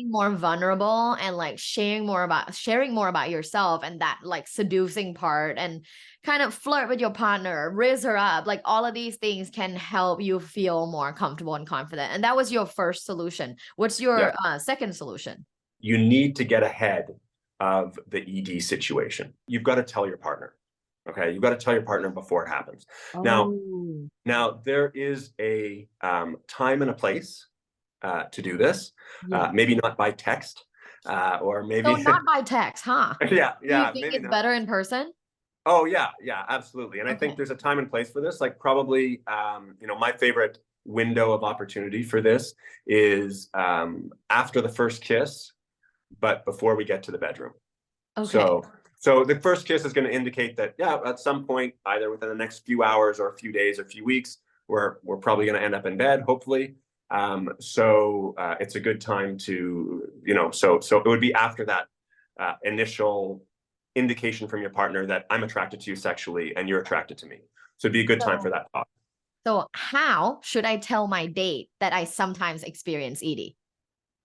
being more vulnerable and like sharing more about yourself, and that like seducing part, and kind of flirt with your partner, raise her up, like all of these things can help you feel more comfortable and confident. And that was your first solution. What's your second solution? You need to get ahead of the ED situation. You've got to tell your partner. Okay, you've got to tell your partner before it happens. Now there is a time and a place to do this. Maybe not by text, or maybe not by text, huh? Yeah. Do you think it's better in person? Oh yeah, absolutely. And I think there's a time and place for this. Like probably, my favorite window of opportunity for this is after the first kiss, but before we get to the bedroom. Okay. So the first kiss is going to indicate that, at some point, either within the next few hours or a few days or a few weeks, we're probably going to end up in bed, hopefully. So it's a good time to, so it would be after that initial indication from your partner that I'm attracted to you sexually and you're attracted to me. So it'd be a good time for that talk. So how should I tell my date that I sometimes experience ED?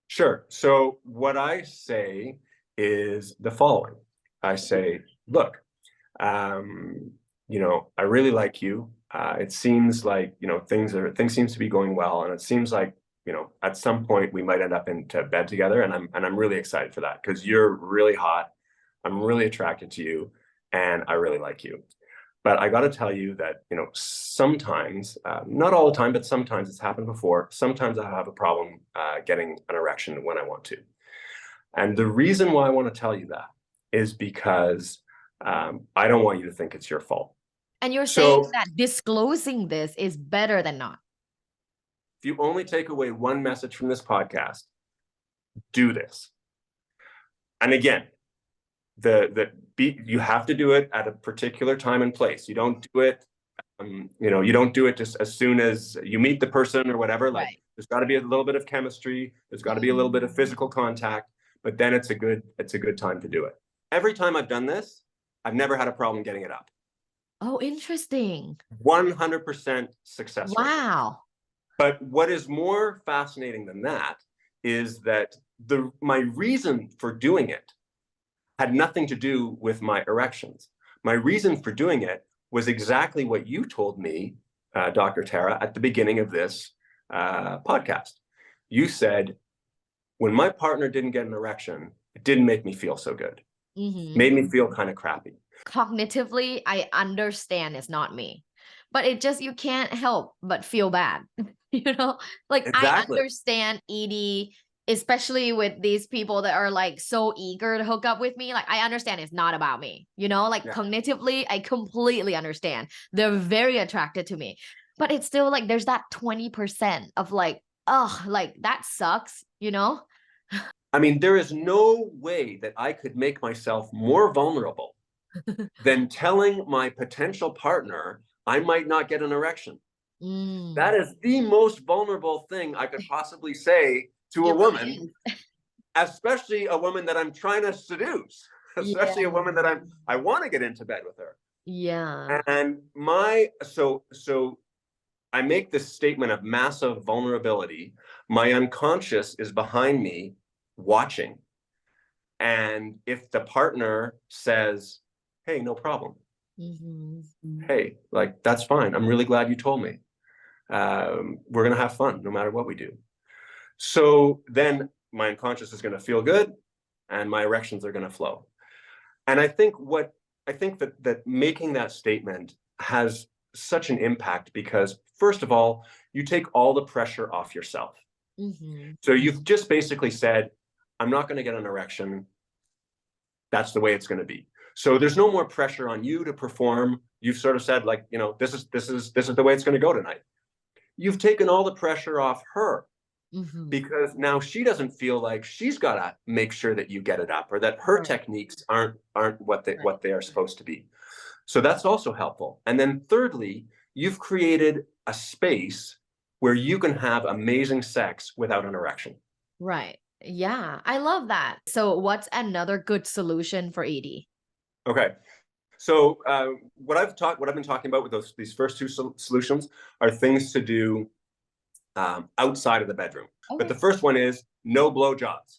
Sure. So what I say is the following. I say, look, I really like you. It seems like, things seems to be going well. And it seems like, at some point we might end up into bed together. And I'm really excited for that because you're really hot. I'm really attracted to you and I really like you. But I got to tell you that, sometimes, not all the time, but sometimes it's happened before. Sometimes I have a problem getting an erection when I want to. And the reason why I want to tell you that is because I don't want you to think it's your fault. And you're saying that disclosing this is better than not. If you only take away one message from this podcast, do this. And again, you have to do it at a particular time and place. You don't do it, you don't do it just as soon as you meet the person or whatever. Like there's got to be a little bit of chemistry. There's got to be a little bit of physical contact, but then it's a good time to do it. Every time I've done this, I've never had a problem getting it up. Oh, interesting. 100% success rate. Wow. But what is more fascinating than that is that my reason for doing it had nothing to do with my erections. My reason for doing it was exactly what you told me, Dr. Tara, at the beginning of this podcast. You said, when my partner didn't get an erection, it didn't make me feel so good. Made me feel kind of crappy. Cognitively, I understand it's not me, but you can't help but feel bad. Like exactly. I understand ED, especially with these people that are like so eager to hook up with me. Like I understand it's not about me, cognitively, I completely understand. They're very attracted to me, but it's still like, there's that 20% of like, oh, like that sucks, I mean, there is no way that I could make myself more vulnerable than telling my potential partner I might not get an erection. That is the most vulnerable thing I could possibly say to a woman, especially a woman that I'm trying to seduce, especially a woman that I want to get into bed with her. Yeah. And so I make this statement of massive vulnerability. My unconscious is behind me watching. And if the partner says, hey, no problem. Hey, like, that's fine. I'm really glad you told me. We're going to have fun no matter what we do. So then my unconscious is going to feel good and my erections are going to flow. And I think that making that statement has such an impact because, first of all, you take all the pressure off yourself. So you've just basically said, I'm not going to get an erection. That's the way it's going to be. So there's no more pressure on you to perform. You've sort of said, like, this is the way it's going to go tonight. You've taken all the pressure off her because now she doesn't feel like she's got to make sure that you get it up or that her techniques aren't what they are supposed to be. So that's also helpful. And then thirdly, you've created a space where you can have amazing sex without an erection. Right. Yeah, I love that. So what's another good solution for ED? Okay. So what I've been talking about with these first two solutions are things to do outside of the bedroom. Okay. But the first one is no blowjobs.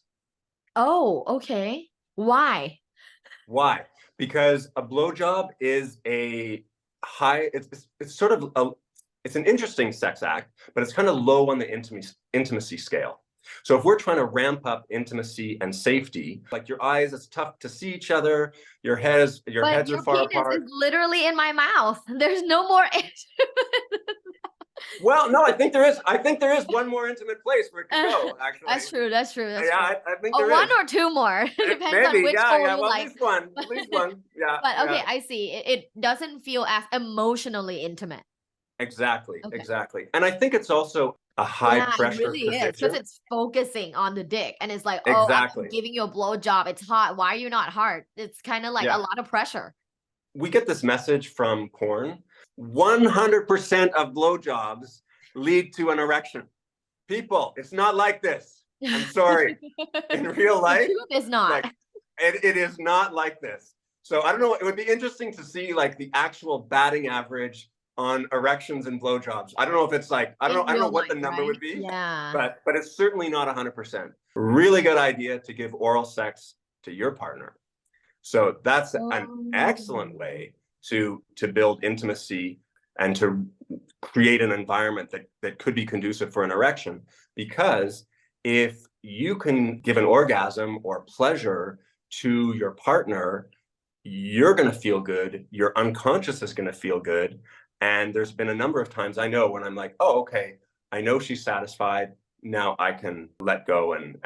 Oh, okay. Why? Why? Because a blowjob is a high, it's sort of it's an interesting sex act, but it's kind of low on the intimacy scale. So if we're trying to ramp up intimacy and safety, like your eyes, it's tough to see each other. Your heads But are your far penis is apart. literally in my mouth. There's no more. Well, no, I think there is. I think there is one more intimate place where it could go. Actually, That's true. That's true. That's yeah, true. I think Oh, there one is. or two more. Depends on Maybe, which yeah, hole yeah. you Well, at like. least one. At least one. Yeah, But okay, yeah. I see. It doesn't feel as emotionally intimate. Exactly, Okay. exactly. And I think it's also a high Yeah, it pressure really is because position. it's focusing on the dick and it's like, oh, I'm Exactly. giving you a blowjob. It's hot. Why are you not hard? It's kind of like a Yeah. lot of pressure. We get this message from porn. 100% of blowjobs lead to an erection. People, it's not like this. I'm sorry. In real The life, truth is not. like it is not like this. So I don't know. It would be interesting to see like the actual batting average on erections and blowjobs. I don't know if it's like I don't In know real what the life, number right? would be, Yeah. but it's certainly not 100%. Really good idea to give oral sex to your partner. So that's an Oh. excellent way to build intimacy and to create an environment that could be conducive for an erection. Because if you can give an orgasm or pleasure to your partner, you're going to feel good. Your unconscious is going to feel good. And there's been a number of times I know when I'm like, oh, okay, I know she's satisfied. Now I can let go and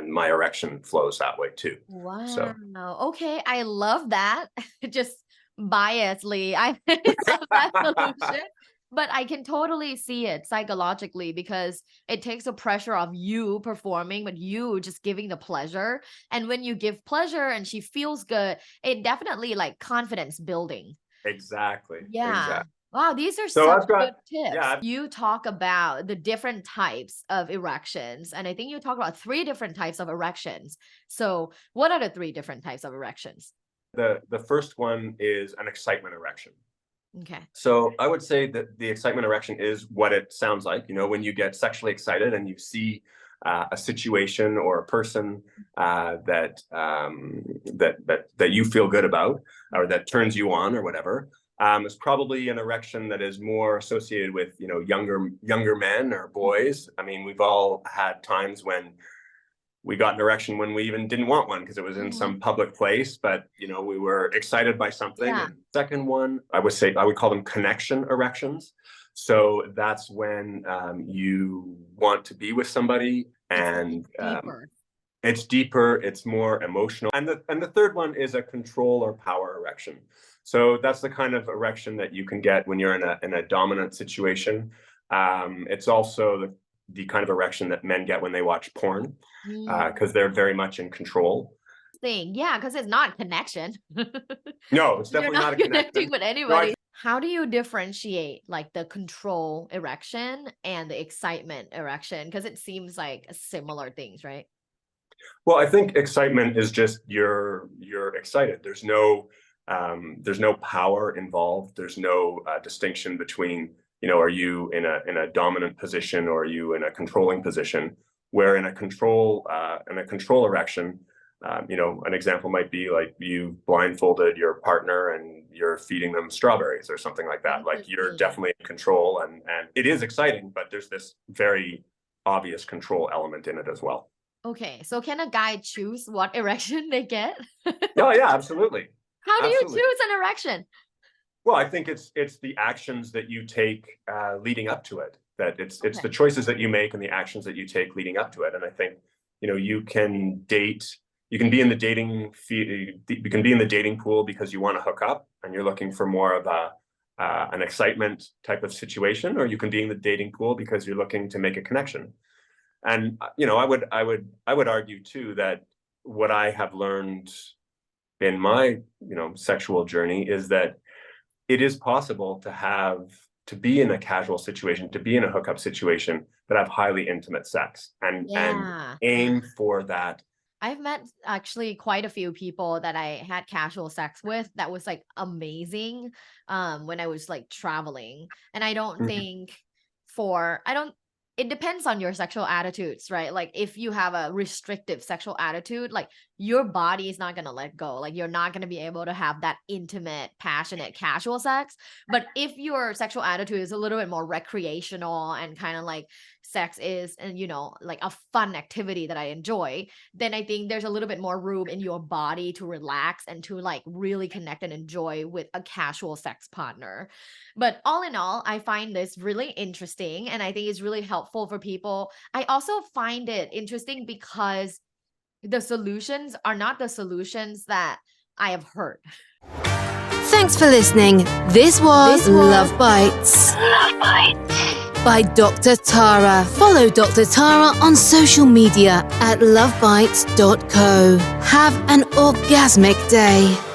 my erection flows that way too. Wow. So Okay, I love that. Just biasly, I love that solution. But I can totally see it psychologically because it takes the pressure of you performing, but you just giving the pleasure. And when you give pleasure and she feels good, it definitely like confidence building. exactly, Yeah. exactly. Wow, these are So such I've got good tips. yeah, You talk about the different types of erections, and I think you talk about three different types of erections. So, what are the three different types of erections? the first one is an excitement erection. Okay. So I would say that the excitement erection is what it sounds like. You know, when you get sexually excited and you see a situation or a person that you feel good about, or that turns you on, or whatever. It's probably an erection that is more associated with younger men or boys. I mean, we've all had times when we got an erection when we even didn't want one because it was in Mhm. some public place, but we were excited by something. Yeah. And second one, I would call them connection erections. So that's when you want to be with somebody, It's like and deeper. it's deeper, it's more emotional. And the third one is a control or power erection. So that's the kind of erection that you can get when you're in a dominant situation. It's also the kind of erection that men get when they watch porn, because they're very much in control. Thing. Yeah, because it's not connection. No, it's You're definitely not not a connecting connection. with No, I anybody. How do you differentiate like the control erection and the excitement erection? Because it seems like similar things, right? Well, I think excitement is just you're excited. There's no power involved. There's no distinction between, are you in a dominant position or are you in a controlling position? Where in a control erection, an example might be like you blindfolded your partner and you're feeding them strawberries or something like that. Like you're Interesting. definitely in control, and it is exciting, but there's this very obvious control element in it as well. Okay, so can a guy choose what erection they get? Oh yeah, absolutely. How do you Absolutely. choose an erection? Well, I think it's the actions that you take leading up to it. That it's Okay. the choices that you make and the actions that you take leading up to it. And I think, you can date, you can be in the you can be in the dating pool because you want to hook up and you're looking for more of an excitement type of situation, or you can be in the dating pool because you're looking to make a connection. And I would argue too that what I have learned in my sexual journey is that it is possible to be in a casual situation, to be in a hookup situation, that have highly intimate sex, and Yeah. aim for that. I've met actually quite a few people that I had casual sex with that was like amazing when I was like traveling. And I don't Mhm. think for I don't it depends on your sexual attitudes, right? Like if you have a restrictive sexual attitude, like your body is not going to let go. Like you're not going to be able to have that intimate, passionate, casual sex. But if your sexual attitude is a little bit more recreational and kind of like sex is, and like a fun activity that I enjoy, then I think there's a little bit more room in your body to relax and to like really connect and enjoy with a casual sex partner. But all in all, I find this really interesting and I think it's really helpful for people. I also find it interesting because the solutions are not the solutions that I have heard. Thanks for listening. This was Love Bites. Love Bites by Dr. Tara. Follow Dr. Tara on social media at lovebites.co. Have an orgasmic day.